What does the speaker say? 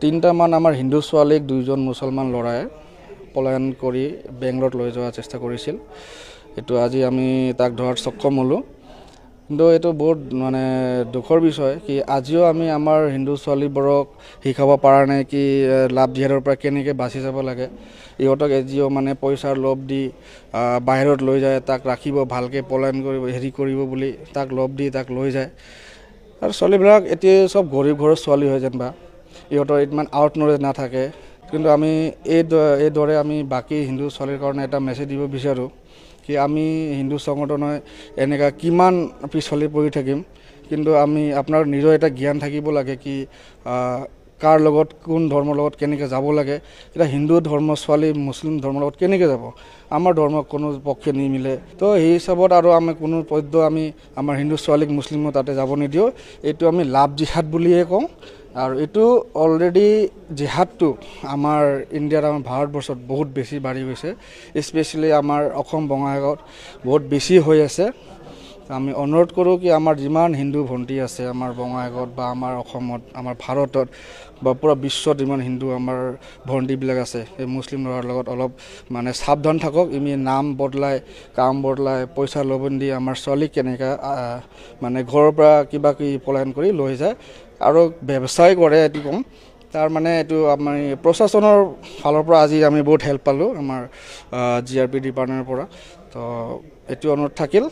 তিনিটামান আমাৰ হিন্দু ছোৱালীক দুইজন মুছলমান ল'ৰাই পলায়ন কৰি বেংগলত লৈ যোৱাৰ চেষ্টা কৰিছিল। এইটো আজি আমি তাক ধৰাত সক্ষম হ'লোঁ। কিন্তু এইটো বহুত মানে দুখৰ বিষয় কি আজিও আমি আমাৰ হিন্দু ছোৱালীবোৰক শিকাব পৰা নাই কি লাভ জিহাদৰ পৰা কেনেকৈ বাচি যাব লাগে। ইহঁতক এজিও মানে পইচাৰ লোভ দি বাহিৰত লৈ যায়, তাক ৰাখিব ভালকৈ পলায়ন কৰিব বুলি তাক লোভ দি তাক লৈ যায়। আৰু ছোৱালীবিলাক এতিয়া চব গৰীব ঘৰৰ ছোৱালী হয় যেনিবা, ইহঁতৰ ইমান আউট নলেজ নাথাকে। কিন্তু আমি এইদৰে আমি বাকী হিন্দু ছোৱালীৰ কাৰণে এটা মেছেজ দিব বিচাৰোঁ কি আমি হিন্দু সংগঠনে এনেকুৱা কিমান পিছফালে পৰি থাকিম, কিন্তু আমি আপোনাৰ নিজৰ এটা জ্ঞান থাকিব লাগে কি কাৰ লগত কোন ধৰ্মৰ লগত কেনেকৈ যাব লাগে। এতিয়া হিন্দু ধৰ্মৰ ছোৱালী মুছলিম ধৰ্মৰ লগত কেনেকৈ যাব, আমাৰ ধৰ্ম কোনো পক্ষে নিমিলে। তো সেই হিচাপত আৰু আমি কোনো পদ্য আমি আমাৰ হিন্দু ছোৱালীক মুছলিমৰ তাতে যাব নিদিওঁ। এইটো আমি লাভ জিহাদ বুলিয়ে কওঁ। আৰু এইটো অলৰেডি জিহাদটো আমাৰ ইণ্ডিয়াত আমাৰ ভাৰতবৰ্ষত বহুত বেছি বাঢ়ি গৈছে, স্পেচিয়েলি আমাৰ অসম বঙাইগাঁৱত বহুত বেছি হৈ আছে। আমি অনুৰোধ কৰোঁ কি আমাৰ যিমান হিন্দু ভণ্টি আছে আমাৰ বঙাইগাঁৱত বা আমাৰ অসমত আমাৰ ভাৰতত বা পূৰা বিশ্বত যিমান হিন্দু আমাৰ ভণ্টিবিলাক আছে, এই মুছলিম ল'ৰাৰ লগত অলপ মানে সাৱধান থাকক। আমি নাম বদলাই কাম বদলাই পইচা লোভন দি আমাৰ ছোৱালীক কেনেকৈ মানে ঘৰৰ পৰা কিবা কিবি পলায়ন কৰি লৈ যায় আৰু ব্যৱসায় কৰে। এইটো ক'ম তাৰ মানে এইটো আমাৰ প্ৰশাসনৰ ফালৰ পৰা আজি আমি বহুত হেল্প পালোঁ আমাৰ GRP ডিপাৰ্টমেণ্টৰ পৰা। তো এইটো অনুৰোধ থাকিল।